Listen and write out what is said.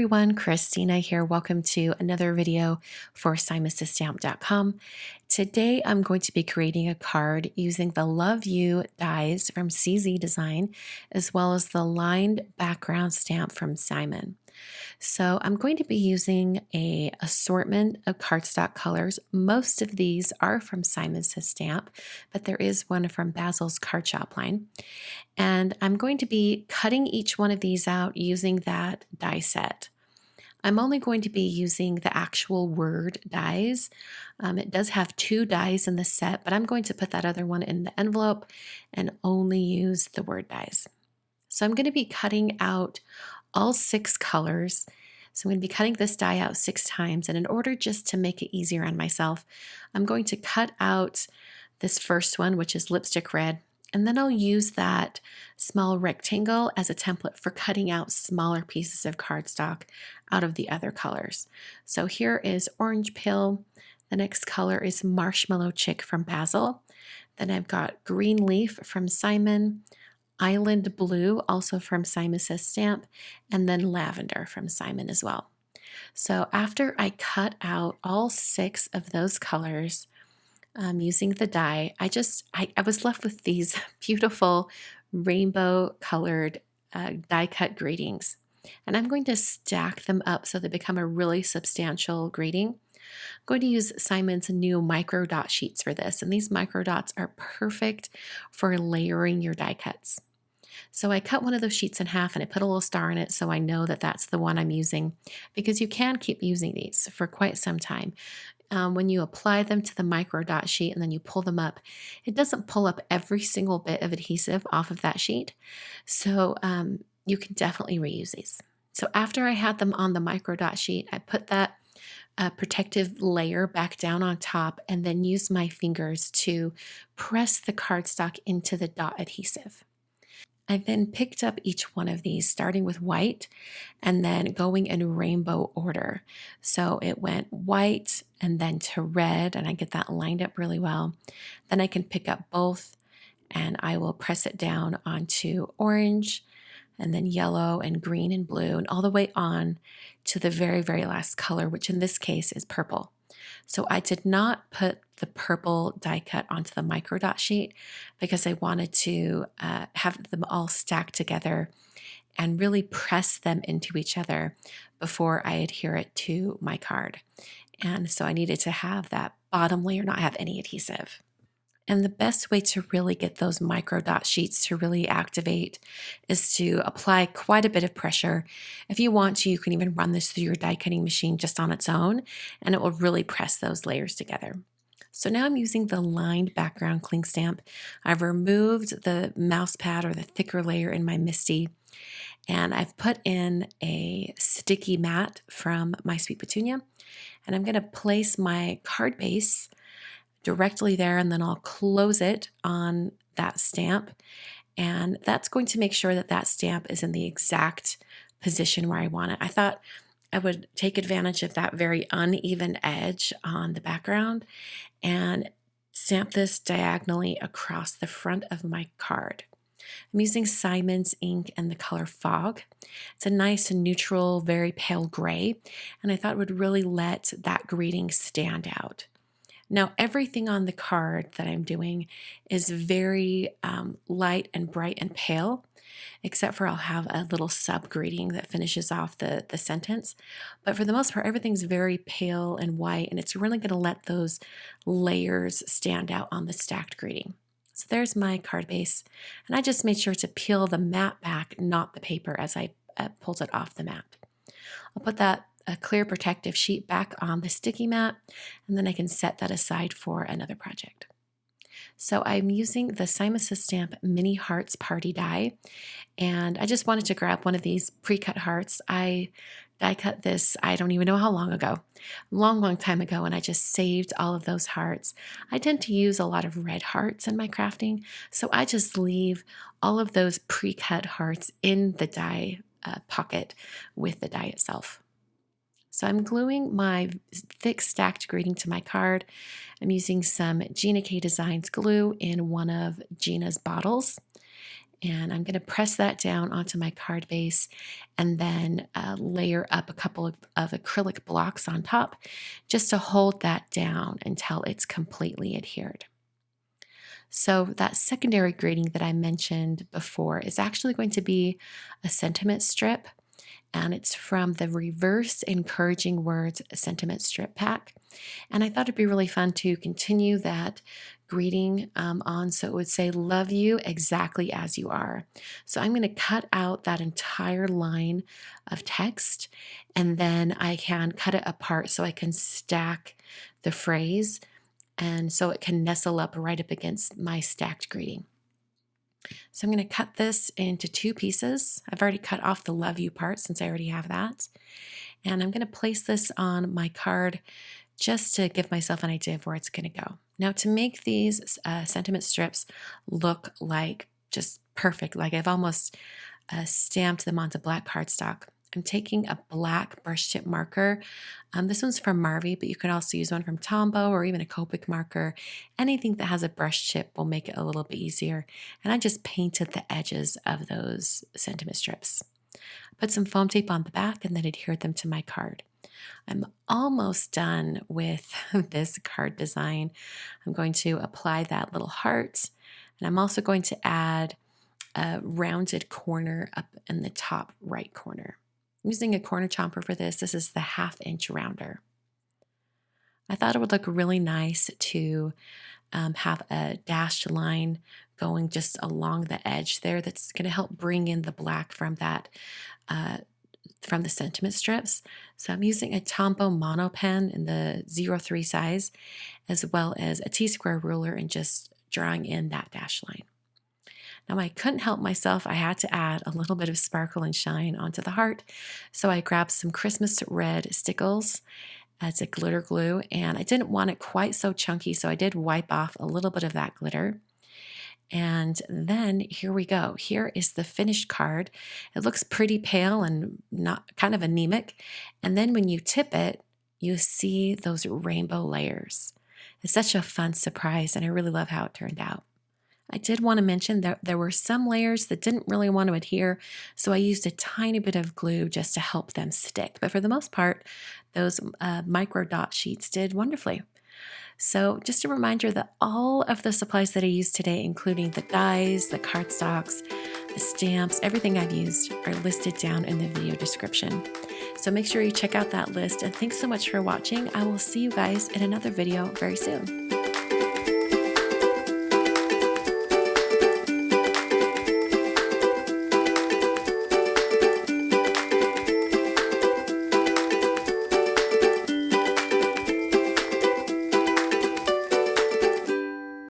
everyone, Kristina here. Welcome to another video for SimonsStamp.com. Today I'm going to be creating a card using the Love You dies from CZ Design as well as the lined background stamp from Simon. So I'm going to be using an assortment of cardstock colors. Most of these are from Simons Stamp, but there is one from Basil's Card Shop line. And I'm going to be cutting each one of these out using that die set. I'm only going to be using the actual word dies. It does have 2 dies in the set, but I'm going to put that other one in the envelope and only use the word dies. So I'm going to be cutting out all 6 colors. So I'm going to be cutting this die out 6 times. And in order just to make it easier on myself, I'm going to cut out this first one, which is lipstick red. And then I'll use that small rectangle as a template for cutting out smaller pieces of cardstock out of the other colors. So here is Orange Pill. The next color is Marshmallow Chick from Basil. Then I've got Green Leaf from Simon, Island Blue, also from Simons Stamp, and then Lavender from Simon as well. So after I cut out all 6 of those colors, using the die, I was left with these beautiful rainbow colored die cut gradings. And I'm going to stack them up so they become a really substantial grading. I'm going to use Simon's new micro dot sheets for this. And these micro dots are perfect for layering your die cuts. So I cut one of those sheets in half and I put a little star in it so I know that that's the one I'm using, because you can keep using these for quite some time. When you apply them to the micro dot sheet and then you pull them up, it doesn't pull up every single bit of adhesive off of that sheet. So you can definitely reuse these. So after I had them on the micro dot sheet, I put that protective layer back down on top and then used my fingers to press the cardstock into the dot adhesive. I then picked up each one of these, starting with white and then going in rainbow order. So it went white and then to red, and I get that lined up really well. Then I can pick up both and I will press it down onto orange and then yellow and green and blue and all the way on to the very, very last color, which in this case is purple. So I did not put the purple die cut onto the micro dot sheet because I wanted to have them all stacked together and really press them into each other before I adhere it to my card. And so I needed to have that bottom layer not have any adhesive. And the best way to really get those micro dot sheets to really activate is to apply quite a bit of pressure. If you want to, you can even run this through your die cutting machine just on its own, and it will really press those layers together. So now I'm using the lined background cling stamp. I've removed the mouse pad or the thicker layer in my MISTI, and I've put in a sticky mat from My Sweet Petunia, and I'm going to place my card base directly there, and then I'll close it on that stamp, and that's going to make sure that that stamp is in the exact position where I want it. I thought I would take advantage of that very uneven edge on the background and stamp this diagonally across the front of my card. I'm using Simon's ink and the color Fog. It's a nice neutral, very pale gray, and I thought it would really let that grading stand out. Now, everything on the card that I'm doing is very light and bright and pale, except for I'll have a little sub-grading that finishes off the sentence. But for the most part, everything's very pale and white, and it's really going to let those layers stand out on the stacked grading. So there's my card base, and I just made sure to peel the mat back, not the paper, as I pulled it off the mat. I'll put that a clear protective sheet back on the sticky mat, and then I can set that aside for another project. So I'm using the Simons Stamp Mini Hearts Party die, and I just wanted to grab one of these pre-cut hearts. I die cut this, I don't even know how long ago, long time ago, and I just saved all of those hearts. I tend to use a lot of red hearts in my crafting, so I just leave all of those pre-cut hearts in the die pocket with the die itself. So I'm gluing my thick stacked grading to my card. I'm using some Gina K Designs glue in one of Gina's bottles. And I'm going to press that down onto my card base and then layer up a couple of acrylic blocks on top just to hold that down until it's completely adhered. So that secondary grading that I mentioned before is actually going to be a sentiment strip, and it's from the Reverse Encouraging Words sentiment strip pack. And I thought it'd be really fun to continue that greeting on. So it would say, love you exactly as you are. So I'm going to cut out that entire line of text, and then I can cut it apart so I can stack the phrase, and so it can nestle up right up against my stacked greeting. So I'm going to cut this into 2 pieces. I've already cut off the love you part since I already have that. And I'm going to place this on my card just to give myself an idea of where it's going to go. Now, to make these sentiment strips look like just perfect, like I've almost stamped them onto black cardstock, I'm taking a black brush tip marker. This one's from Marvy, but you could also use one from Tombow or even a Copic marker. Anything that has a brush tip will make it a little bit easier. And I just painted the edges of those sentiment strips. Put some foam tape on the back and then adhered them to my card. I'm almost done with this card design. I'm going to apply that little heart, and I'm also going to add a rounded corner up in the top right corner. I'm using a corner chomper for this. This is the 1/2 inch rounder. I thought it would look really nice to have a dashed line going just along the edge there. That's going to help bring in the black from that from the sentiment strips. So I'm using a Tombow mono pen in the 03 size, as well as a T-square ruler, and just drawing in that dash line. Now, I couldn't help myself. I had to add a little bit of sparkle and shine onto the heart. So I grabbed some Christmas red stickles as a glitter glue, and I didn't want it quite so chunky, so I did wipe off a little bit of that glitter. And then here we go. Here is the finished card. It looks pretty pale and not kind of anemic. And then when you tip it, you see those rainbow layers. It's such a fun surprise, and I really love how it turned out. I did want to mention that there were some layers that didn't really want to adhere, so I used a tiny bit of glue just to help them stick. But for the most part, those micro dot sheets did wonderfully. So just a reminder that all of the supplies that I used today, including the dies, the cardstocks, the stamps, everything I've used are listed down in the video description. So make sure you check out that list, and thanks so much for watching. I will see you guys in another video very soon.